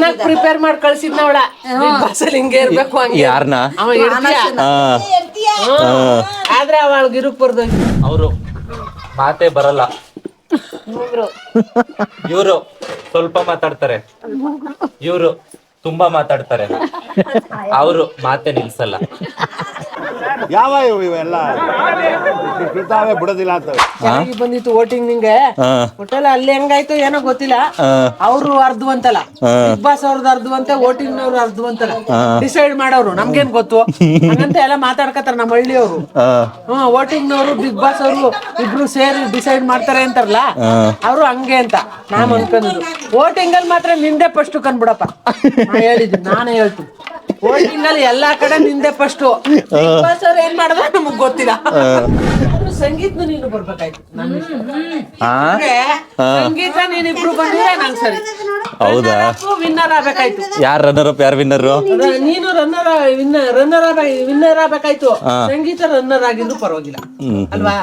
ತಿನ್ನಕ್ ಪ್ರಿಪೇರ್ ಮಾಡಿ ಕಳ್ಸಿದ್ನವಳ big boss ಅಲ್ಲಿ ಹಿಂಗೆ ಇರ್ಬೇಕು ಹಂಗೆ ಯಾರನ್ನ ಅವ ಆದ್ರೆ ಅವಳಿಗೆ ಇರುಕ್ ಬರ್ದು ಅವರು ಮಾತೇ ಬರಲ್ಲ ಇವರು ಸ್ವಲ್ಪ ಮಾತಾಡ್ತಾರೆ ಇವರು ತುಂಬಾ ಮಾತಾಡ್ತಾರೆ ಅವರು ಮಾತೆ ನಿಲ್ಸಲ್ಲ ಯಾವ ಇವೆಲ್ಲ ಬಿಡೋದಿಲ್ಲ ಅಂತ ಬಂದಿತ್ತು ವೋಟಿಂಗ್ ನಿಂಗೆ ಒಟ್ಟಲ್ಲ ಅಲ್ಲಿ ಹೆಂಗಾಯ್ತು ಏನೋ ಗೊತ್ತಿಲ್ಲ ಅವ್ರು ಅರ್ಧವಂತಲ್ಲ ಬಿಗ್ ಬಾಸ್ ಅವ್ರದ್ದು ಅರ್ಧವಂತೆ ವೋಟಿಂಗ್ ನವ್ರು ಅರ್ಧವಂತಲ್ಲ ಡಿಸೈಡ್ ಮಾಡೋರು ನಮ್ಗೇನ್ ಗೊತ್ತು ಹಂಗಂತ ಎಲ್ಲ ಮಾತಾಡ್ಕತಾರ ನಮ್ಮ ಹಳ್ಳಿಯವರು ವೋಟಿಂಗ್ ನವರು ಬಿಗ್ ಬಾಸ್ ಅವರು ಇಬ್ರು ಸೇರಿ ಡಿಸೈಡ್ ಮಾಡ್ತಾರೆ ಅಂತಾರಲ್ಲ ಅವರು ಹಂಗೆ ಅಂತ ನಾನ್ ಅನ್ಕೊಂಡಿದ್ದು ವೋಟಿಂಗ್ ಅಲ್ಲಿ ಮಾತ್ರ ನಿಂದೆ ಫಸ್ಟ್ ಕಂಡ್ಬಿಡಪ್ಪ ಹೇಳಿದ್ದೀನಿ ನಾನೇ ಹೇಳ್ತೀನಿ ವೋಟಿಂಗ್ ಅಲ್ಲಿ ಎಲ್ಲಾ ಕಡೆ ನಿಂದೆ ಫಸ್ಟ್ ಬಿಗ್ ಬಾಸ್ ಅವ್ರು ಏನ್ ಮಾಡಿದ್ರೆ ನಮಗ್ ಗೊತ್ತಿಲ್ಲ ಸಂಗೀತ ನೀನು ಬರ್ಬೇಕಾಯ್ತು ಸಂಗೀತ ನೀನಿಬ್ರು ಬಂದಿದ್ರೆ ನಂಗೆ ಸರಿ ಹೌದಾ ವಿನ್ನರ್ ಆಗ್ಬೇಕಾಯ್ತು ಯಾರು ರನ್ನರ್ ಅಪ್ ಯಾರು ವಿನ್ನರ್ ನೀನು ವಿನ್ನರ್ ಆಗ್ಬೇಕಾಯ್ತು ಸಂಗೀತ ರನ್ನರ್ ಆಗಿದ್ರು ಪರವಾಗಿಲ್ಲ ಅಲ್ವಾ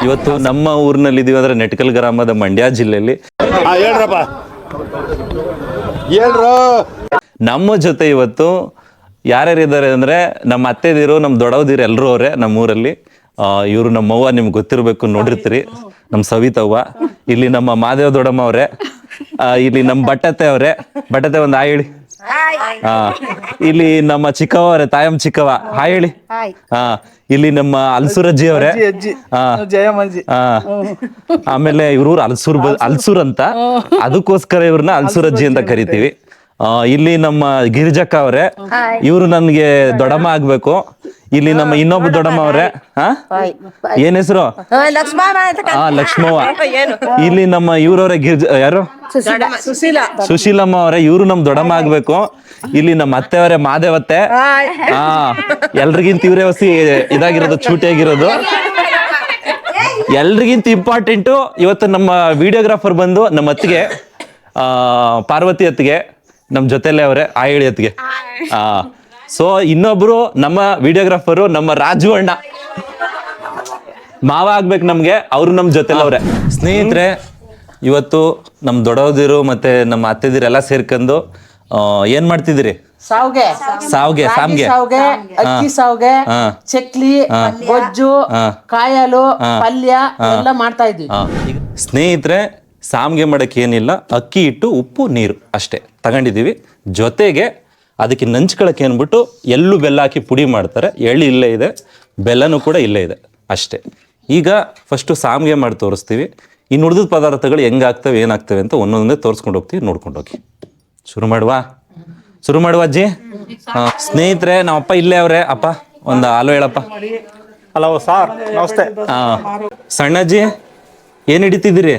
ಇವತ್ತು ನಮ್ಮ ಊರಿನಲ್ಲಿ ಇದೀವಿ ಅಂದ್ರೆ ನೆಟ್ಕಲ್ ಗ್ರಾಮದ ಮಂಡ್ಯ ಜಿಲ್ಲೆಯಲ್ಲಿ ಹೇಳ್ರಪ್ಪ ಹೇಳ್ರು ನಮ್ಮ ಜೊತೆ ಇವತ್ತು ಯಾರ್ಯಾರಿದ್ದಾರೆ ಅಂದ್ರೆ ನಮ್ಮ ಅತ್ತೆದಿರು ನಮ್ಮ ದೊಡ್ಡವದಿರು ಎಲ್ಲರೂ ಅವರೇ ನಮ್ಮ ಊರಲ್ಲಿ ಇವರು ನಮ್ಮವ್ವ ನಿಮ್ಗೆ ಗೊತ್ತಿರ್ಬೇಕು ನೋಡಿರ್ತೀರಿ ನಮ್ಮ ಸವಿತವ್ವ ಇಲ್ಲಿ ನಮ್ಮ ಮಾದೇವ ದೊಡ್ಡಮ್ಮ ಅವರೇ ಇಲ್ಲಿ ನಮ್ಮ ಬಟ್ಟತೆ ಅವರೇ ಬಟ್ಟತೆ ಒಂದು ಹಾಯ್ ಹೇಳಿ ಇಲ್ಲಿ ನಮ್ಮ ಚಿಕ್ಕವ್ವ ಅವರೇ ತಾಯಮ್ಮ ಚಿಕ್ಕವ್ವ ಹಾಯ್ ಹೇಳಿ ಇಲ್ಲಿ ನಮ್ಮ ಅಲ್ಸೂರಜ್ಜಿ ಅವರೇ ಆಮೇಲೆ ಇವ್ರ ಅಲ್ಸೂರ್ ಅಂತ ಅದಕ್ಕೋಸ್ಕರ ಇವ್ರನ್ನ ಅಲ್ಸೂರಜ್ಜಿ ಅಂತ ಕರಿತೀವಿ ಇಲ್ಲಿ ನಮ್ಮ ಗಿರಿಜಕ್ಕ ಅವರೇ ಇವ್ರು ನನ್ಗೆ ದೊಡ್ಡಮ್ಮ ಆಗ್ಬೇಕು ಇಲ್ಲಿ ನಮ್ಮ ಇನ್ನೊಬ್ಬ ದೊಡ್ಡಮ್ಮ ಅವ್ರೆ ಏನ್ ಹೆಸರು ಲಕ್ಷ್ಮವ್ವ ಇಲ್ಲಿ ನಮ್ಮ ಇವ್ರವ್ರೆ ಯಾರು ಸುಶೀಲಮ್ಮ ಅವರೇ ಇವ್ರು ನಮ್ ದೊಡ್ಡಮ್ಮ ಆಗ್ಬೇಕು ಇಲ್ಲಿ ನಮ್ಮ ಅತ್ತೆ ಅವರೇ ಮಾದೇವತ್ತೆ ಎಲ್ರಿಗಿಂತ ಇವ್ರೇ ಹೊಸಿ ಇದಾಗಿರೋದು ಚೂಟಿಯಾಗಿರೋದು ಎಲ್ರಿಗಿಂತ ಇಂಪಾರ್ಟೆಂಟು ಇವತ್ತು ನಮ್ಮ ವಿಡಿಯೋಗ್ರಾಫರ್ ಬಂದು ನಮ್ಮ ಅತ್ತಿಗೆ ಪಾರ್ವತಿ ಅತ್ತಿಗೆ ನಮ್ ಜೊತೆಲೆ ಅವ್ರೆ ಹೇಳಿ ಅತ್ತಿಗೆ ಸೊ ಇನ್ನೊಬ್ರು ನಮ್ಮ ವಿಡಿಯೋಗ್ರಾಫರು ನಮ್ಮ ರಾಜು ಅಣ್ಣ ಮಾವ ಆಗ್ಬೇಕು ನಮ್ಗೆ ಅವ್ರು ನಮ್ ಜೊತೆಲವ್ರೆ ಸ್ನೇಹಿತರೆ ಇವತ್ತು ನಮ್ ದೊಡ್ಡವದಿರು ಮತ್ತೆ ನಮ್ಮ ಅತ್ತೆದಿರೆಲ್ಲ ಸೇರ್ಕೊಂಡು ಏನ್ ಮಾಡ್ತಿದ್ದೀರಿ ಸಾವ್ಗೆ ಅಕ್ಕಿ ಸಾವ್ಗೆ ಚಕ್ಲಿ ಗೊಜ್ಜು ಕಾಯಲು ಪಲ್ಯ ಎಲ್ಲ ಮಾಡ್ತಾ ಇದ್ವಿ ಸ್ನೇಹಿತರೆ ಸಾಮ್ಗೆ ಮಾಡಕ್ಕೆ ಏನಿಲ್ಲ ಅಕ್ಕಿ ಹಿಟ್ಟು ಉಪ್ಪು ನೀರು ಅಷ್ಟೇ ತಗೊಂಡಿದೀವಿ ಜೊತೆಗೆ ಅದಕ್ಕೆ ನಂಚ್ಕೊಳಕ್ಕೆ ಏನ್ಬಿಟ್ಟು ಎಳ್ಳು ಬೆಲ್ಲ ಹಾಕಿ ಪುಡಿ ಮಾಡ್ತಾರೆ ಎಳ್ಳು ಇಲ್ಲೇ ಇದೆ ಬೆಲ್ಲನೂ ಕೂಡ ಇಲ್ಲೇ ಇದೆ ಅಷ್ಟೇ ಈಗ ಫಸ್ಟು ಸಾಮ್ಗೆ ಮಾಡಿ ತೋರಿಸ್ತೀವಿ ಇನ್ನು ಉಳಿದ ಪದಾರ್ಥಗಳು ಹೆಂಗಾಗ್ತವೆ ಏನಾಗ್ತವೆ ಅಂತ ಒಂದೊಂದೇ ತೋರಿಸ್ಕೊಂಡು ಹೋಗ್ತೀವಿ ನೋಡ್ಕೊಂಡು ಹೋಗಿ ಶುರು ಮಾಡುವ ಅಜ್ಜಿ ಸ್ನೇಹಿತರೆ ನಮ್ಮಪ್ಪ ಇಲ್ಲೇ ಅವ್ರೆ ಅಪ್ಪ ಒಂದು ಹಾಲು ಹೇಳಪ್ಪ ಹಲೋ ಸಾರ್ ನಮಸ್ತೆ ಸಣ್ಣಜ್ಜಿ ಏನ್ ಹಿಡಿತಿದ್ದೀರಿ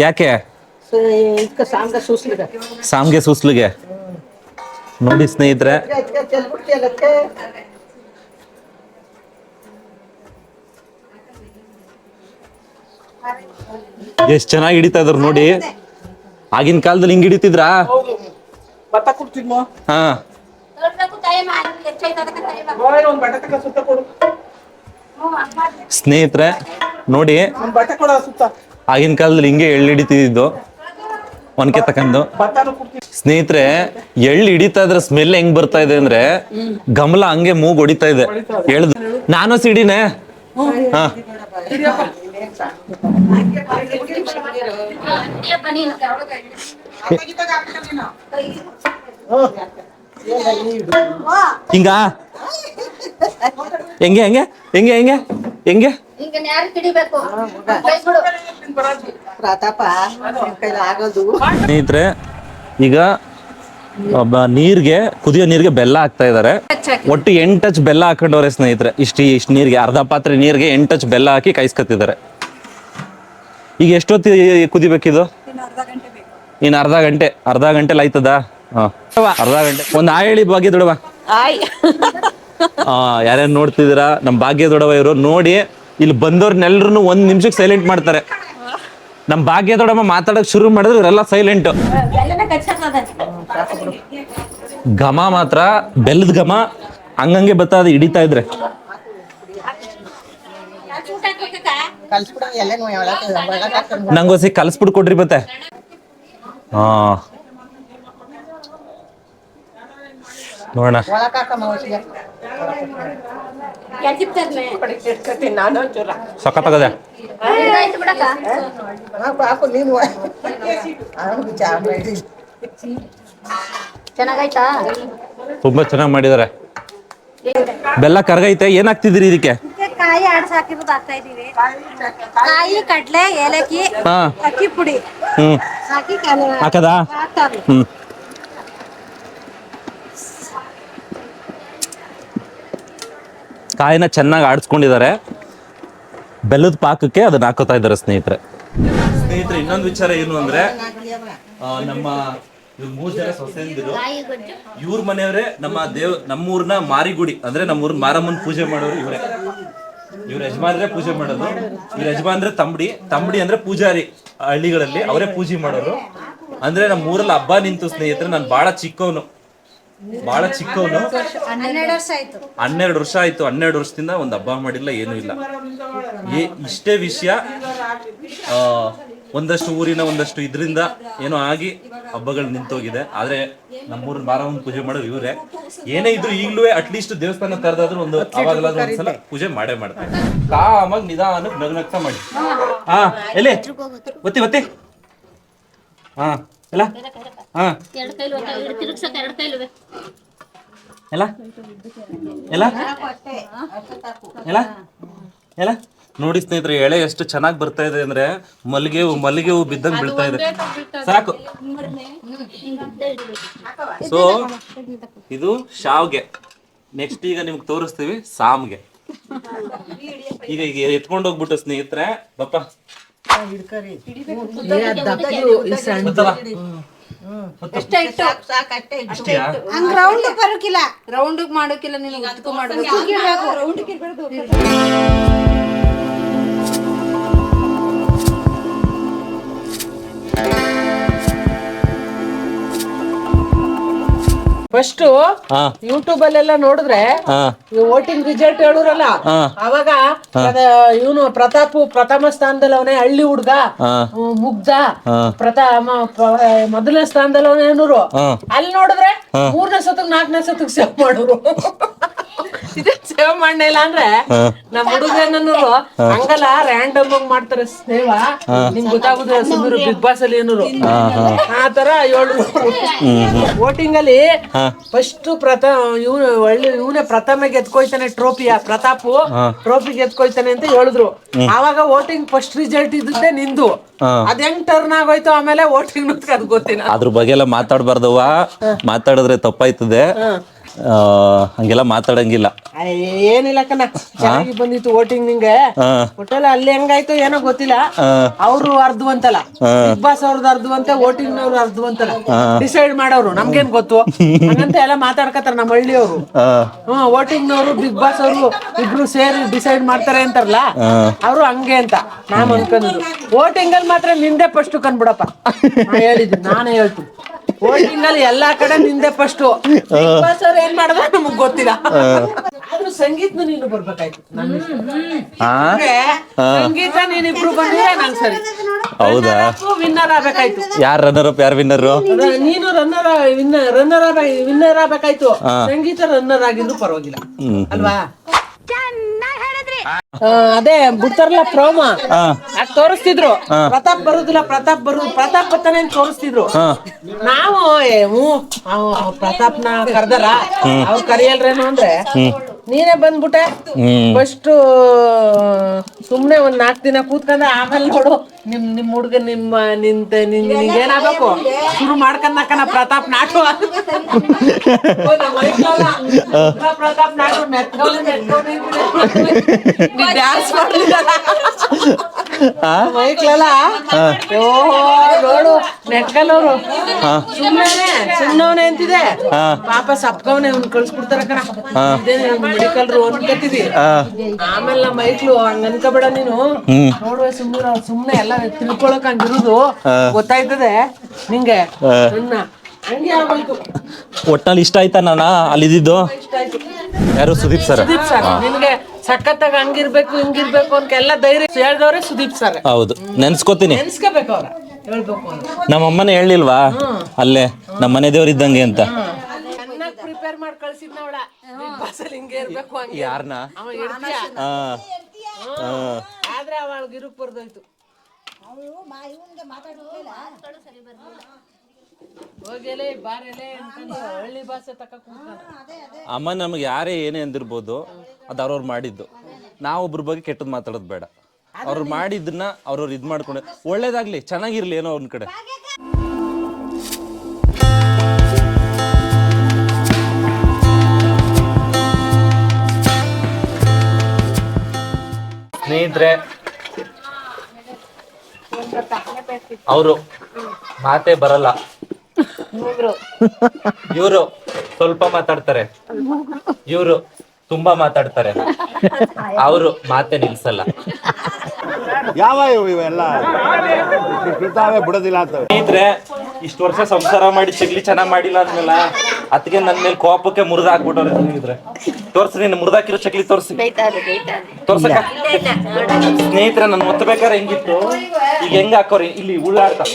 ಯಾಕೆ ಸಾಮ್ಗೆ ಸೂಸ್ಲಿಗೆ ನೋಡಿ ಸ್ನೇಹಿತರೆ ಎಷ್ಟ್ ಚೆನ್ನಾಗಿ ಹಿಡಿತಾ ಇದ್ರು ನೋಡಿ ಆಗಿನ ಕಾಲದಲ್ಲಿ ಹಿಂಗ್ ಹಿಡಿತಿದ್ರಾ ಹಾ ಸ್ನೇಹಿತರೆ ನೋಡಿ ಆಗಿನ ಕಾಲದಲ್ಲಿ ಹಿಂಗೆ ಎಳ್ಳು ಹಿಡಿತಿದ್ದು ಒನಕೆ ತಕೊಂಡು ಸ್ನೇಹಿತರೆ ಎಳ್ಳು ಹಿಡಿತಾ ಇದ್ರೆ ಸ್ಮೆಲ್ ಹೆಂಗ್ ಬರ್ತಾ ಇದೆ ಅಂದ್ರೆ ಗಮಲ ಹಂಗೆ ಮೂಗ್ ಹೊಡಿತಾ ಇದೆ ಎಳ್ದು ನಾನು ಸಿಡಿನೇ ಹಾ ಹಿಂಗ ಹೆಂಗೆ ಹೆಂಗೆ ಹೆಂಗೆ ಹೆಂಗೆ ಹೆಂಗೆ ಸ್ನೇಹಿತರೆ ಈಗ ನೀರ್ಗೆ ಕುದಿಯೋ ನೀರ್ಗೆ ಬೆಲ್ಲ ಹಾಕ್ತಾ ಇದಾರೆ ಒಟ್ಟು 8 ಟಚ್ ಬೆಲ್ಲ ಹಾಕೊಂಡವ್ರೆ ಸ್ನೇಹಿತರೆ ಇಷ್ಟು ನೀರ್ಗೆ ಅರ್ಧ ಪಾತ್ರೆ ನೀರ್ಗೆ 8 ಟಚ್ ಬೆಲ್ಲ ಹಾಕಿ ಕಾಯಿಸ್ಕೊತಿದ್ದಾರೆ ಈಗ ಎಷ್ಟೊತ್ತಿ ಕುದಿಬೇಕಿದು ಇನ್ನು ಅರ್ಧ ಗಂಟೆಲಿ ಆಯ್ತದ ಅರ್ಧ ಗಂಟೆ ಒಂದು ಹೇಳಿ ಭಾಗ್ಯ ದೊಡವ ಯಾರ್ಯಾರು ನೋಡ್ತಿದ್ದೀರಾ ನಮ್ ಭಾಗ್ಯ ದೊಡವ ಇವರು ನೋಡಿ ಇಲ್ಲಿ ಬಂದವ್ರನ್ನೆಲ್ರು 1 ನಿಮಿಷಕ್ಕೆ ಸೈಲೆಂಟ್ ಮಾಡ್ತಾರೆ ನಮ್ ಭಾಗ್ಯ ದೊಡಮ್ಮ ಮಾತಾಡಕ್ ಶುರು ಮಾಡಿದ್ರೆ ಇವರೆಲ್ಲ ಸೈಲೆಂಟ್ ಘಮ ಮಾತ್ರ ಬೆಲ್ಲದ ಘಮ ಹಂಗಂಗೆ ಬತ್ತಾದ ಹಿಡಿತಾ ಇದ್ರೆ ನಂಗೋಸಿ ಕಲ್ಸ್ಬಿಟ್ಟು ಕೊಡ್ರಿ ಬತ್ತೆ ನೋಡೋಣ. ಸಖತ್ತಾಗದೆ. ಚೆನ್ನಾಗಾಯ್ತಾ? ತುಂಬಾ ಚೆನ್ನಾಗಿ ಮಾಡಿದ್ದಾರೆ. ಬೆಲ್ಲ ಕರಗೈತೆ. ಏನಾಗ್ತಿದ್ರಿ ಇದಕ್ಕೆ? ಕಾಯಿ ಆಡ್ಸ್ ಹಾಕಿರೋದು ಹಾಕ್ತಾ ಇದೀವಿ. ಕಾಯಿ, ಕಡ್ಲೆ, ಏಲಕ್ಕಿ, ಹಾ. ಅಕ್ಕಿ ಪುಡಿ ಹ್ಮ್ ಹಾಕಿ ಹಾಕದಾ? ಹಾಕ್ತಾರೆ. ಹ್ಮ್ ಕಾಯಿನ ಚೆನ್ನಾಗಿ ಆಡಿಸ್ಕೊಂಡಿದ್ದಾರೆ. ಬೆಲ್ಲದ ಪಾಕಕ್ಕೆ ಅದನ್ನ ಹಾಕೋತಾ ಇದ್ದಾರೆ ಸ್ನೇಹಿತರೆ. ಇನ್ನೊಂದು ವಿಚಾರ ಏನು ಅಂದ್ರೆ ನಮ್ಮ 3 ಜನ ಸೊಸೆಂದಿರು, ಇವ್ರ ಮನೆಯವರೇ ನಮ್ಮೂರ್ನ ಮಾರಿಗುಡಿ ಅಂದ್ರೆ ನಮ್ಮೂರ್ನ ಮಾರಮ್ಮನ ಪೂಜೆ ಮಾಡೋರು ಇವರೇ. ಇವ್ರ ಯಜಮಾನ್ರೆ ಪೂಜೆ ಮಾಡೋದು. ಇವ್ರ ಯಜಮಾನ್ರೆ ತಂಬಡಿ ಅಂದ್ರೆ ಪೂಜಾರಿ. ಹಳ್ಳಿಗಳಲ್ಲಿ ಅವರೇ ಪೂಜೆ ಮಾಡೋರು. ಅಂದ್ರೆ ನಮ್ಮ ಊರಲ್ಲಿ ಹಬ್ಬ ನಿಂತು ಸ್ನೇಹಿತರೆ, ನಾನು ಬಹಳ ಚಿಕ್ಕವನು. 12 ವರ್ಷ ಆಯ್ತು. 12 ವರ್ಷ ಆಯ್ತು. 12 ವರ್ಷದಿಂದ ಒಂದು ಹಬ್ಬ ಮಾಡಿಲ್ಲ, ಏನೂ ಇಲ್ಲ. ಇಷ್ಟೇ ವಿಷಯ. ಒಂದಷ್ಟು ಊರಿನ ಒಂದಷ್ಟು ಇದರಿಂದ ಏನೋ ಆಗಿ ಹಬ್ಬಗಳು ನಿಂತೋಗಿದೆ. ಆದ್ರೆ ನಮ್ಮೂರ ಮಾರಮ್ಮನ ಪೂಜೆ ಮಾಡೋರು ಇವರೇ. ಏನೇ ಇದ್ರು ಈಗಲೂ ಅಟ್ಲೀಸ್ಟ್ ದೇವಸ್ಥಾನ ತರದಾದ್ರೂ ಅವಾಗಲಾದ್ರೂ ಒಂದ್ಸಲ ಪೂಜೆ ಮಾಡೇ ಮಾಡ್ತಾರೆ. ಕಾಮಾಗಿ ನಿಧಾನಕ್ಕೆ ನಗ್ನಗ್ತಾ ಮಾಡಿ. ಹಾ ಎಲ್ಲಿ ಒತ್ತಿ ಹಾ ಎಲ್ಲ ಹಾ ಎಲ್ಲ ನೋಡಿ ಸ್ನೇಹಿತರೆ, ಎಳೆ ಎಷ್ಟು ಚೆನ್ನಾಗಿ ಬರ್ತಾ ಇದೆ ಅಂದ್ರೆ ಮಲ್ಲಿಗೆ ಹೂ ಬಿದ್ದಂಗೆ ಬೀಳ್ತಾ ಇದೆ. ಸಾಕು. ಸೊ ಇದು ಶಾವ್ಗೆ. ನೆಕ್ಸ್ಟ್ ಈಗ ನಿಮ್ಗೆ ತೋರಿಸ್ತೀವಿ ಸಾಮ್ಗೆ. ಈಗ ಎತ್ಕೊಂಡು ಹೋಗ್ಬಿಟ್ಟು ಸ್ನೇಹಿತರೆ, ಬಪ್ಪ ಹಂಗ ರೌಂಡ್ ಬರೋಕಿಲ್ಲ, ರೌಂಡ್ ಮಾಡೋಕಿಲ್ಲ. ನೀನು ಅದಕ್ಕೂ ಮಾಡಬೇಕು. ಫಸ್ಟ್ ಯೂಟ್ಯೂಬ್ ಅಲ್ಲೆಲ್ಲ ನೋಡಿದ್ರೆ ವೋಟಿಂಗ್ ರಿಸಲ್ಟ್ ಹೇಳುರಲ್ಲ, ಅವಾಗ ಇವನು ಪ್ರಥಮ ಸ್ಥಾನದಲ್ಲಿ ಅವನೇ, ಹಳ್ಳಿ ಹುಡ್ಗ ಮುಗ್ಧ ಮೊದಲನೇ ಸ್ಥಾನದಲ್ಲಿ ಅವನೇ ಏನೂರು. ಅಲ್ಲಿ ನೋಡಿದ್ರೆ 3ನೇ ಸತಕ್ 4ನೇ ಸತಕ್ ಸೇವ್ ಮಾಡೋರು. ಸೇವ್ ಮಾಡಲಿಲ್ಲ ಅಂದ್ರೆ ನಮ್ ಹುಡುಗನೂರು ಹಂಗಲ್ಲ, ರ್ಯಾಂಡಮ್ ಆಗಿ ಮಾಡ್ತಾರೆ ಸೇವ. ನಿಮ್ಗೆ ಗೊತ್ತಾಗುದ್ರೆ ಸುಮ್ಮರು ಬಿಗ್ ಬಾಸ್ ಅಲ್ಲಿ ಏನೂರು ಆ ತರ ಹೇಳುದು. ವೋಟಿಂಗ್ ಅಲ್ಲಿ ಫಸ್ಟ್ ಇವನೇ ಪ್ರಥಮ ಗೆದ್ಕೊಯ್ತಾನೆ ಟ್ರೋಫಿಯ. ಟ್ರೋಫಿ ಗೆದ್ಕೊಯ್ತಾನೆ ಅಂತ ಹೇಳಿದ್ರು. ಆವಾಗ ವೋಟಿಂಗ್ ಫಸ್ಟ್ ರಿಸಲ್ಟ್ ಇದ್ದೆ ನಿಂದು. ಅದ್ ಹೆಂಗ್ ಟರ್ನ್ ಆಗೋಯ್ತು ಆಮೇಲೆ ವೋಟಿಂಗ್ ಅದು ಗೊತ್ತಿಲ್ಲ. ಅದ್ರ ಬಗ್ಗೆ ಎಲ್ಲ ಮಾತಾಡ್ಬಾರ್ದವ. ಮಾತಾಡಿದ್ರೆ ತಪ್ಪಾಯ್ತದೆ. ಹಂಗೆಲ್ಲ ಮಾತಾಡಂಗಿಲ್ಲ. ಏನಿಲ್ಲ ಕಣ, ಚೆನ್ನಾಗಿ ಬಂದಿತ್ತು ವೋಟಿಂಗ್. ನಿಂಗೆ ಒಟ್ಟಲ್ಲ ಅಲ್ಲಿ ಹೆಂಗಾಯ್ತು ಏನೋ ಗೊತ್ತಿಲ್ಲ. ಅವ್ರು ಅರ್ಧವಂತಲ್ಲ, ಬಿಗ್ ಬಾಸ್ ಅವ್ರದ್ದು ಅರ್ಧವಂತೆ, ವೋಟಿಂಗ್ ನವ್ರು ಅರ್ಧವಂತಲ್ಲ. ಡಿಸೈಡ್ ಮಾಡೋರು ನಮ್ಗೇನ್ ಗೊತ್ತು ಹಂಗಂತ ಎಲ್ಲ ಮಾತಾಡ್ಕತಾರ ನಮ್ಮ ಹಳ್ಳಿಯವರು. ವೋಟಿಂಗ್ ನವರು ಬಿಗ್ ಬಾಸ್ ಅವರು ಇಬ್ರು ಸೇರಿ ಡಿಸೈಡ್ ಮಾಡ್ತಾರೆ ಅಂತಾರಲ್ಲ, ಅವರು ಹಂಗೆ ಅಂತ ನಾನು ಅನ್ಕೊಂಡಿದ್ದು. ವೋಟಿಂಗ್ ಅಲ್ಲಿ ಮಾತ್ರ ನಿಂದೆ ಫಸ್ಟ್ ಕಂಡ್ಬಿಡಪ್ಪ. ನಾನೇ ಹೇಳ್ತೀನಿ, ವೋಟಿಂಗ್ ಅಲ್ಲಿ ಎಲ್ಲಾ ಕಡೆ ನಿಂದೆ ಫಸ್ಟ್. ಬಿಗ್ ಬಾಸ್ ಅವ್ರು ಏನ್ ಮಾಡಿದ್ರೆ ನಮಗ್ ಗೊತ್ತಿಲ್ಲ. ಆದ್ರೂ ಸಂಗೀತ ನೀನು ಬರ್ಬೇಕಾಯ್ತು. ಸಂಗೀತ ನೀನಿಬ್ರು ಬಂದಿದ್ರೆ ನಂಗೆ ಸರಿ. ಹೌದಾ? ವಿನ್ನರ್ ಆಗ್ಬೇಕಾಯ್ತು. ಯಾರು ರನ್ನರ್ ಅಪ್, ಯಾರು ವಿನ್ನರ್? ನೀನು ವಿನ್ನರ್ ಆಗ್ಬೇಕಾಯ್ತು. ಸಂಗೀತ ರನ್ನರ್ ಆಗಿದ್ರು ಪರವಾಗಿಲ್ಲ ಅಲ್ವಾ? ಅದೇ ಬಿಡ್ತಾರಲ್ಲ ಪ್ರೋಮ, ಅದ್ ತೋರಿಸ್ತಿದ್ರು. ಪ್ರತಾಪ್ ಬರುದಿಲ್ಲ, ಪ್ರತಾಪ್ ಬರ್ತಾನೆ ಅಂತ ತೋರಿಸ್ತಿದ್ರು. ನಾವು ಪ್ರತಾಪ್ನ ಕರ್ದಾರ, ಅವ್ರು ಕರಿಯಲ್ರೇನು ಅಂದ್ರೆ ನೀನೇ ಬಂದ್ಬಿಟ್ಟೆ. ಫಸ್ಟ್ ಸುಮ್ನೆ ಒಂದ್ 4 ದಿನ ಕೂತ್ಕೊಂಡ, ಆಮೇಲೆ ನೋಡು ನಿಮ್ ಹುಡ್ಗ ನಿನ್ಗೇನಾಗಬೇಕು ಶುರು ಮಾಡ್ಕೊಂಡಕನ ಪ್ರತಾಪ್ ನಾಟು. ಪ್ರತಾಪ್ ನಾಟು ಡ್ಯಾನ್ಸ್ ಮಾಡ್ಲಿಲ್ಲ ಮೈಕ್ಲಲ್ಲ. ನೋಡು ನೆಟ್ಕಲ್ಲವ್ರು ಸುಮ್ಮನೆ ಅಂತಿದೆ. ಪಾಪ ಸಪ್ಕವನೆ ಅವ್ನು ಕಳ್ಸ್ಬಿಡ್ತಾರ ಕಣ. ಮೆಡಿಕಲ್ರು ಅನ್ಕತಿದಿ. ಆಮೇಲೆ ನಮ್ಮ ಮೈಕ್ಳು ಹಂಗ ಅನ್ಕೋಬೇಡ ನೀನು. ನೋಡುವ ಸುಮ್ನೆ ಎಲ್ಲ ತಿಳ್ಕೊಳಕ್ ಹಂಗಿರುದು ಗೊತ್ತಾಯ್ತದೆ ನಿಂಗೆ. ಹಂಗೆ ಆಗೋಯ್ತು. ಒಟ್ನಲ್ಲಿ ಇಷ್ಟ ಆಯ್ತಾ ನಾನ ಅಲ್ಲಿದ್ದು? ಯಾರು? ಸುದೀಪ್ ಸರ್. ನಿನ್ಗೆ ಸಖತ್ತಾಗ ಹಂಗಿರ್ಬೇಕು ಹಿಂಗಿರ್ಬೇಕು ಅಂತ ಎಲ್ಲ ಧೈರ್ಯ ಹೇಳ್ದವ್ರೆ ಸುದೀಪ್ ಸರ್. ಹೌದು, ನೆನ್ಸ್ಕೋತೀನಿ. ನೆನ್ಸ್ಕೋಬೇಕು ಅವ್ರ. ಹೇಳ್ಬೇಕು ಅಂತ. ನಮ್ಮ ಅಮ್ಮನೇ ಹೇಳಿಲ್ವಾ ಅಲ್ಲೇ ನಮ್ಮ ಮನೆ ದೇವ್ರ ಇದ್ದಂಗೆ ಅಂತ. ಚೆನ್ನಾಗಿ ಪ್ರಿಪೇರ್ ಮಾಡಿ ಕಳ್ಸಿದ್ನ ಅವಳ ಬಿಗ್ ಬಾಸ್ ಅಲ್ಲಿ ಹಿಂಗೆ ಇರ್ಬೇಕು ಹಂಗೆ. ಯಾರನ್ನ ಅವ ಹೇಳ್ತೀಯ ಆದ್ರೆ ಅವಳಿಗೆ ಇರುಕ್ ಬರ್ದೋಯ್ತು. ಹೋಗಲೇ ಬಾರಲೇ ಅನ್ಕೊಂಡು ಹಳ್ಳಿ ಭಾಷೆ ತಕ್ಕ ಕೂತ್ಕೊಂಡ. ಅಮ್ಮ ನಮ್ಗೆ ಯಾರೇ ಏನೇ ಅಂದಿರ್ಬೋದು ಅದು ಅವ್ರವ್ರು ಮಾಡಿದ್ದು. ನಾವೊಬ್ರ ಬಗ್ಗೆ ಕೆಟ್ಟದ್ದು ಮಾತಾಡೋದು ಬೇಡ. ಅವ್ರು ಮಾಡಿದ್ದನ್ನ ಅವ್ರವ್ರು ಇದು ಮಾಡ್ಕೊಂಡು ಒಳ್ಳೇದಾಗ್ಲಿ ಚೆನ್ನಾಗಿರ್ಲಿ ಏನೋ ಒಂದ್ ಕಡೆ. ಸ್ನೇಹಿತರೆ ಅವರು ಮಾತೇ ಬರಲ್ಲ, ಇವರು ಸ್ವಲ್ಪ ಮಾತಾಡ್ತಾರೆ, ಇವರು ತುಂಬಾ ಮಾತಾಡ್ತಾರೆ, ಅವರು ಮಾತೇ ನಿಲ್ಸಲ್ಲ. ಯಾವ ಇವೆಲ್ಲ ಬಿಡ್ತಾವೆ ಬಿಡೋದಿಲ್ಲ ಅಂತವೆ. ಸ್ನೇಹಿತರೆ ಇಷ್ಟು ವರ್ಷ ಸಂಸಾರ ಮಾಡಿ ಚಗ್ಲಿ ಚೆನ್ನಾಗ್ ಮಾಡಿಲ್ಲ ಅಂದ್ಮೇಲೆ ಅದಕ್ಕೆ ನನ್ನ ಮೇಲೆ ಕೋಪಕ್ಕೆ ಮುರಿದ ಹಾಕ್ಬಿಟ್ಟವ್ರೆ. ಸ್ನೇಹಿತರೆ ತೋರ್ಸಿ, ನೀನು ಮುರಿದಾಕಿರೋ ಚಕ್ಲಿ ತೋರ್ಸಿ, ತೋರ್ಸಕ್ಕ. ಸ್ನೇಹಿತರೆ ನಾನು ಒತ್ತಬೇಕಾದ್ರೆ ಹೆಂಗಿತ್ತು, ಈಗ ಹೆಂಗ ಹಾಕೋರಿ ಇಲ್ಲಿ ಉಳ್ಳಾಡ್ತಾ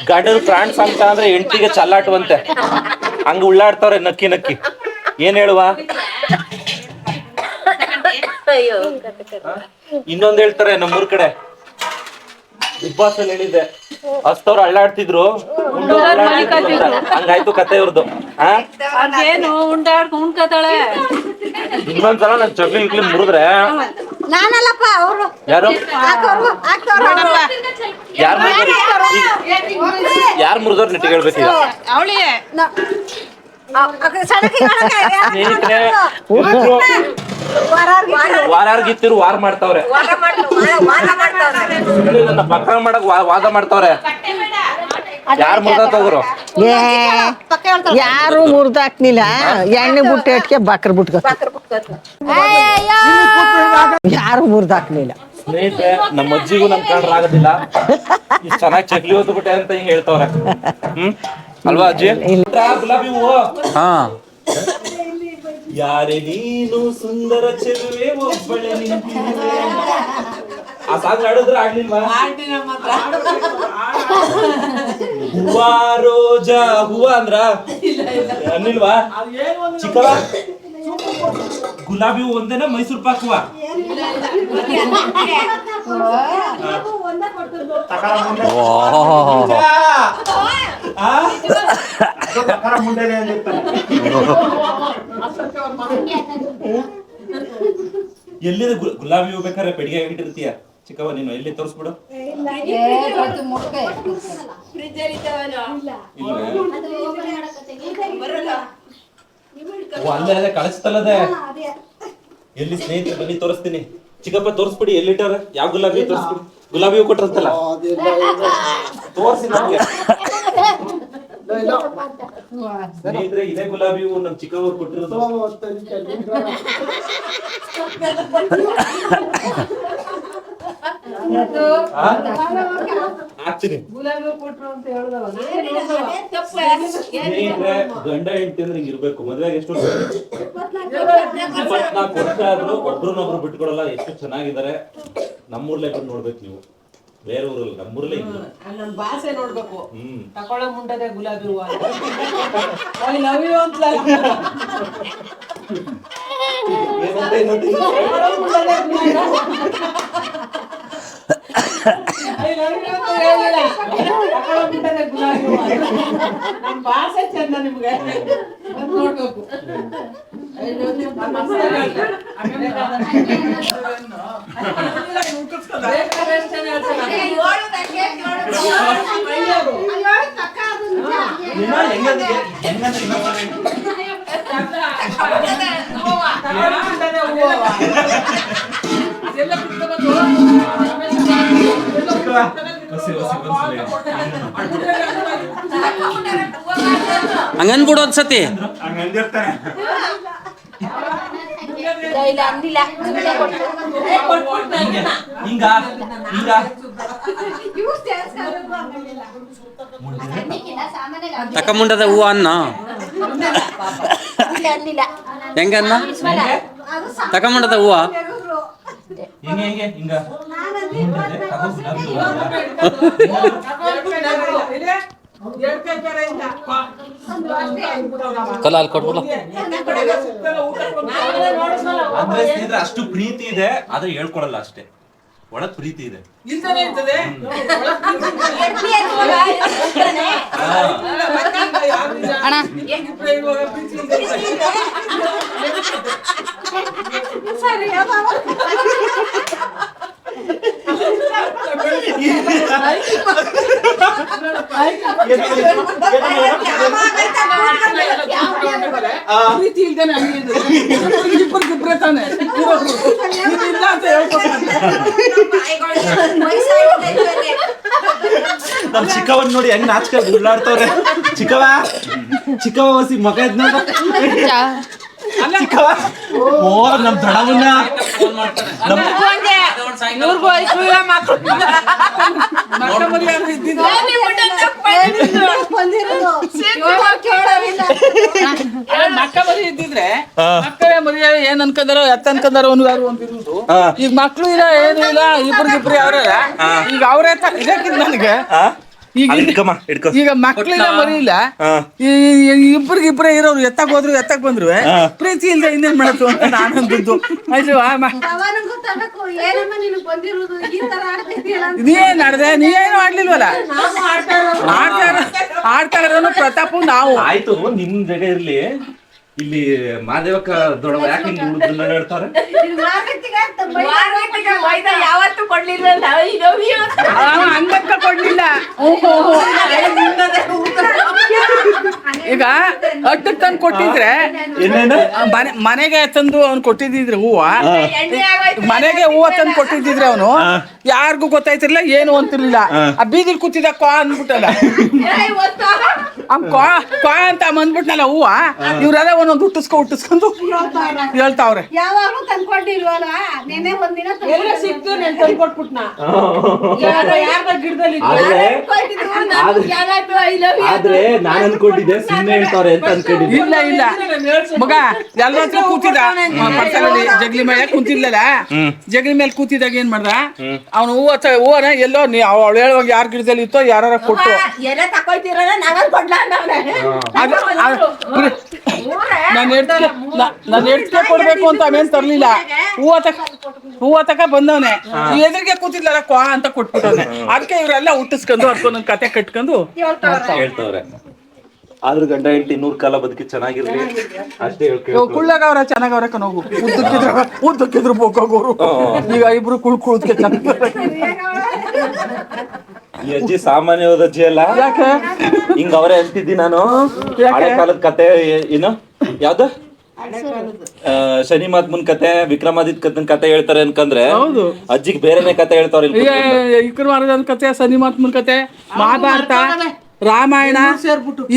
ಗಂಡನ ಫ್ರಾನ್ಸ್ ಅಂತ ಅಂದ್ರೆ ಹೆಂಡತಿಗೆ ಚಲ್ಲಾಟುವಂತೆ ಹಂಗ ಉಳ್ಳಾಡ್ತವ್ರೆ ನಕ್ಕಿ ನಕ್ಕಿ. ಏನ್ ಹೇಳುವ? ಇನ್ನೊಂದ್ ಹೇಳ್ತಾರೆ ನಮ್ಮೂರ್ ಕಡೆ, ಬಿಗ್ ಬಾಸ್ ಅಲ್ಲಿ ಹೇಳಿದ್ದೆ, ಹಸ್ತವ್ರು ಅಳ್ಳಾಡ್ತಿದ್ರು ಹಂಗಾಯ್ತು ಕತೆ ಇವ್ರದ್ದು. ಇನ್ನೊಂದ್ಸಲ ನನ್ ಚಕ್ಲಿ ಇಕ್ಲಿ ಮುರಿದ್ರೆ ನಾನಲ್ಲಪ್ಪ ಅವರು ಯಾರು ಯಾರು ಮುರಿದವ್ರು ನೆಟ್ಟಿಗೆ ಹೇಳ್ಬೇಕೀಗ. ಸ್ನೇಹಿತರೆ ವಾರಾರ್ಗಿತ್ತಿರು ವಾರ ಮಾಡ್ತಾವ್ರೆ, ನನ್ನ ಪಕ್ಕ ಮಾಡಕ್ ವಾದ ಮಾಡ್ತಾವ್ರೆ. ಯಾರು ಮುರ್ದೋಗ್ರು? ಯಾರು ಮುರ್ದಾಕ್ನಿಲ್ಲ, ಎಣ್ಣೆ ಬುಟ್ಟೆ ಇಟ್ಕೆ ಬಕ್ರ ಬುಟ್ಕ ಯಾರು ಮುರ್ದಾಕ್ಲಿಲ್ಲ. ಸ್ನೇಹಿತರೆ ನಮ್ಮ ಅಜ್ಜಿಗೂ ನಮ್ ಕಂಡ್ರ ಆಗೋದಿಲ್ಲ, ಇಷ್ಟು ಚೆನ್ನಾಗಿ ಚಕ್ಲಿ ಹೊತ್ತು ಬಿಟ್ಟೆ ಅಂತ ಹಿಂಗ್ ಹೇಳ್ತಾವ್ರೆ. ಅಲ್ವಾ ಅಜ್ಜಿ? ಗುಲಾಬಿ ಹೂವು ಯಾರೇ ನೀನು ಸುಂದರ ಚೆಲುವೆ ಒಬ್ಬಳೆ ನಿಂತಿರುವೆ. ಆ ಸಾಂಗ್ ಆಡಿದ್ರೆ ಆಡ್ಲಿಲ್ವಾ? ಹೂವ ರೋಜಾ ಹೂವ ಅಂದ್ರ ಅನ್ನಿಲ್ವಾ? ಚಿಕ್ಕವ ಗುಲಾಬಿ ಹೂ ಒಂದೇನ ಮೈಸೂರು ಪಾಕ್ ಹೂವ? ಎಲ್ಲಿದೆ ಗುಲಾಬಿ ಹೂ? ಬೇಕಾದ್ರೆ ಪೆಡಿಗೆ ಇಟ್ಟಿರ್ತೀಯ ಚಿಕ್ಕವ ನೀನು, ಎಲ್ಲಿ ತೋರಿಸ್ಬಿಡು. ಅಲ್ಲೇ ಕಳಿಸ್ತಲ್ಲದೆ ಎಲ್ಲಿ? ಸ್ನೇಹಿತರೆ ಬನ್ನಿ ತೋರಿಸ್ತೀನಿ. ಚಿಕ್ಕಪ್ಪ ತೋರಿಸ್ಬಿಡಿ ಎಲ್ಲಿಟ್ಟಾರ, ಯಾವ ಗುಲಾಬಿ ತೋರಿಸ್ಬಿಡಿ. ಗುಲಾಬಿ ಹೂ ಕೊಟ್ಟಿರ್ತಲ್ಲ ತೋರಿಸಿ ನಮ್ಗೆ. ಸ್ನೇಹಿತರೆ ಇದೇ ಗುಲಾಬಿ ಹೂ ನಮ್ ಚಿಕ್ಕವ್ರು ಕೊಟ್ಟಿರೋದು. ಹಾಕ್ತೀನಿ. ಸ್ನೇಹಿತರೆ ಗಂಡ ಹೆಂಡತಿ ಅಂದ್ರೆ ಹಿಂಗಿರ್ಬೇಕು. ಮದ್ವೆಗೆ ಎಷ್ಟು 24 ವರ್ಷ ಆದ್ರೂ ಒಬ್ರನ್ನೊಬ್ರು ಬಿಟ್ಕೊಡಲ್ಲ. ಎಷ್ಟು ಚೆನ್ನಾಗಿದ್ದಾರೆ. ನಮ್ಮೂರ್ಲೆ ಬಂದು ನೋಡ್ಬೇಕು ನೀವು, ಬೇರೆ ಊರಲ್ಲ, ನಮ್ಮೂರ್ಲೆ. ನನ್ನ ಭಾಷೆ ನೋಡ್ಬೇಕು. ತಕೊಳ್ಳೋ ಮುಂಡದೆ ಗುಲಾಬಿ ಹೂವ ಐ ಲವ್ ಯು ಅಂತ ನಮ್ಮ ಭಾಷೆ ಚಂದ ನಿಮ್ಗೆ ನೋಡ್ಬೇಕು. ಹಂಗನ್ಬಿಡು ಒಂದ್ಸತಿ. ತಕ ಮುಂಡದ ಹೂವ ಅನ್ನ ಅಂದಿಲ್ಲ ಹೆಂಗನ್ನ ತಗೊಂಬಂಡದ ಹೂವ ಕಲ ಅಲ್ಲಿ ಕೊಟ್ಬಿಡ್ಲ ಅಷ್ಟು ಪ್ರೀತಿ ಇದೆ ಆದ್ರೆ ಹೇಳ್ಕೊಡಲ್ಲ ಅಷ್ಟೇ ಒಳಗ್ ಪ್ರೀತಿ ಇದೆ ಅಣ್ಣ ಪ್ರೀತಿ ಇಲ್ದೇನೆ ಇಬ್ಬರು ತಾನೆ ಇಲ್ಲ ಅಂತ ನಮ್ ಚಿಕ್ಕವನ್ ನೋಡಿ ಹೆಂಗ್ ನಾಚ್ಕೊಂಡು ಉಳ್ಳಾಡ್ತವ್ರೆ. ಚಿಕ್ಕವ ಹೊಸಿ ಮಗ ಇದ್ನ ಚಿಕ್ಕವ ಓ ನಮ್ ದೊಡವನ್ನ ಮಕ್ಕ ಮರಿ ಇದ್ದಿದ್ರೆ ಮಕ್ಕಳೇ ಮರಿ ಏನ್ ಅನ್ಕೊಂಡಾರೋ ಎತ್ತ ಅನ್ಕೊಂಡಾರೋ ಅಂತಿರುವುದು. ಈಗ ಮಕ್ಳು ಇಲ್ಲ ಏನು ಇಲ್ಲ ಇಬ್ರಿಗಿಬ್ರು ಯಾವ್ರ ಈಗ ಅವ್ರೇ ಇದಕ್ಕಿದ್ ನನಗೆ ಈಗ ಮಕ್ಳಿಲ್ಲ ಮರಿ ಇಲ್ಲ ಇಬ್ರಿಗಿಬ್ರೇ ಇರೋರು ಎತ್ತಕ್ ಹೋದ್ರು ಎತ್ತಕ್ ಬಂದ್ರು ಪ್ರೀತಿ ಇಲ್ದೆ ಇನ್ನೇನ್ ಮಾಡತ್ತು ಅಂತ ನಾನು ಅಂದಿದ್ದು. ಆಯ್ತು ನೀನ್ ಆಡ್ದೆ ನೀವೇನು ಆಡ್ಲಿಲ್ವಲ್ಲ ಆಡ್ತಾ ಇರೋನು ಪ್ರತಾಪು ನಾವು. ಆಯ್ತು ನಿಮ್ ಜಾಗ ಇರ್ಲಿ ಇಲ್ಲಿ ಮಾದೇವಕ್ಕ ದೊಡ್ಡವ ಯಾಕೆ ಹಿಂಗ್ ಹುಡುಗರು ನಡ್ತಾರೆ ಯಾವತ್ತು ಕೊಡ್ಲಿಲ್ಲ ಅಂಗಕ್ಕ ಕೊಡ್ಲಿಲ್ಲ. ಈಗ ಅಟ್ಟಕ್ ತಂದು ಕೊಟ್ಟಿದ್ರೆ ಮನೆಗೆ ತಂದು ಅವ್ನು ಕೊಟ್ಟಿದ್ರೆ ಹೂವ ಮನೆಗೆ ಹೂವ ತಂದು ಕೊಟ್ಟಿದ್ರೆ ಅವನು ಯಾರಿಗೂ ಗೊತ್ತಾಯ್ತಿರ್ಲಿಲ್ಲ ಏನು ಅಂತಿರ್ಲಿಲ್ಲ. ಆ ಬೀದಿಲ್ ಕೂತಿದ್ದ ಕ್ವಾ ಅಂದ್ಬಿಟ್ಟಲ್ಲ ಕ್ವಾ ಅಂತ ಬಂದ್ಬಿಟ್ನಲ್ಲ ಹೂವ ಇವ್ರೆಲ್ಲ ಒಂದೊಂದು ಹುಟ್ಟಿಸ್ಕೊಂಡು ಹೇಳ್ತಾವ್ರೆ. ಯಾವಾಗೂ ತಂದ್ಕೊಂಡಿಲ್ವಲ್ಲ ನೆನೆ ಒಂದಿನ ಸಿಕ್ತು ನಾನು ತಂದ್ಕೊಟ್ಬಿಟ್ನ ಗಿಡದಲ್ಲಿ ಆದ್ರೆ ನಾನ್ ಅನ್ಕೊಂಡಿದ್ದೆ ಸುಮ್ಮನೆ ಹೇಳ್ತಾವ್ರೆ ಅಂತ ಅನ್ಕೊಂಡಿದ್ದೆ. ಇಲ್ಲ ಇಲ್ಲ ಮಗ ಎಲ್ಲ ಹತ್ರ ಕೂತಿದ್ದ ಪರ್ಸಲ್ಲಿ ಜಗ್ಲಿ ಮೇಲೆ ಕೂತಿದ್ಲಲ್ಲ ಜಗ್ಲಿ ಮೇಲೆ ಕೂತಿದಾಗ ಏನ್ ಮಾಡ್ದ ಅವ್ನು ಹೂವನ ಎಲ್ಲೋ ಅವಳು ಹೇಳುವಾಗ ಯಾರ ಗಿಡದಲ್ಲಿ ಇತ್ತೋ ಯಾರ ಕೊಟ್ಟು ಎಲ್ಲ ತಕೊಳ್ತಿರೋಣ ನಾವಲ್ಲಿ ಕೊಡ್ಲ ನಾನು ಎಡ್ಕೆ ಕೊಡ್ಬೇಕು ಅಂತ ಅವೇನ್ ತರ್ಲಿಲ್ಲ. ಹೂವ ತಕ ಬಂದವನೆ ಎದುರಿಗೆ ಕೂತಿದ್ಲಲ್ಲ ಕ್ವಾ ಅಂತ ಕೊಟ್ಬಿಟ್ಟವನೆ. ಅದಕ್ಕೆ ಇವರೆಲ್ಲ ಹುಟ್ಟಿಸ್ಕೊಂಡು ಅದಕ್ಕೊಂದೊಂದು ಕತೆ ಕಟ್ಕೊಂಡು ಹೇಳ್ತಾವ್ರೆ. ಆದ್ರೂ ಗಂಡ ಹೆಂಡತಿ 100 ಕಾಲ ಬದುಕಿ ಚೆನ್ನಾಗಿರ್ಲಿ ಅಷ್ಟೇ ಕುಳ್ಳಗವ್ರ ಚೆನ್ನಾಗವ್ರ ಕನೋಗು ಉದ್ದಕ್ಕಿದ್ರು ಬೋಕೋಗೋರು ಈಗ ಇಬ್ರು ಕುಳ್ಕುಳದ್ಕೆ ಈ ಅಜ್ಜಿ ಸಾಮಾನ್ಯವಾದ ಅಜ್ಜಿ ಅಲ್ಲ. ಯಾಕೆ ಹಿಂಗ ಅವರೇ ಅಂತಿದ್ದಿ ನಾನು ಹಳೆ ಕಾಲದ ಕತೆ ಏನು ಯಾವ್ದು ಶನಿ ಮಹಾತ್ಮನ್ ಕತೆ ವಿಕ್ರಮಾದಿತ್ಯ ಕತೆ ಹೇಳ್ತಾರೆ ಅನ್ಕಂದ್ರೆ ಅಜ್ಜಿಗೆ ಬೇರೆನೆ ಕತೆ ಹೇಳ್ತಾವ್ರೆ. ವಿಕ್ರಮಾದಿತ್ಯನ ಕತೆ ಶನಿ ಮಹಾತ್ಮನ್ ಕತೆ ಮಹಾಭಾರತ ರಾಮಾಯಣ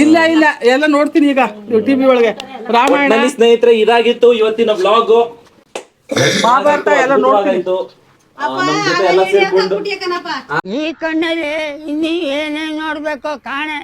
ಇಲ್ಲ ಇಲ್ಲ ಎಲ್ಲ ನೋಡ್ತೀನಿ ಈಗ ಟಿವಿ ಒಳಗೆ. ರಾಮಾಯಣ ಸ್ನೇಹಿತರೆ ಇದಾಗಿತ್ತು ಇವತ್ತಿನ ಬ್ಲಾಗ್. ಮಹಾಭಾರತ ಎಲ್ಲ ನೋಡ್ತೀನಿ. ಅಪ್ಪ ಎಲ್ಲ ಸೇರ್ಕೊಂಡು ಈ ಕಣ್ಣಲ್ಲಿ ಇನ್ನೀ ಏನೇನ್ ನೋಡ್ಬೇಕೋ ಕಾಣೆ.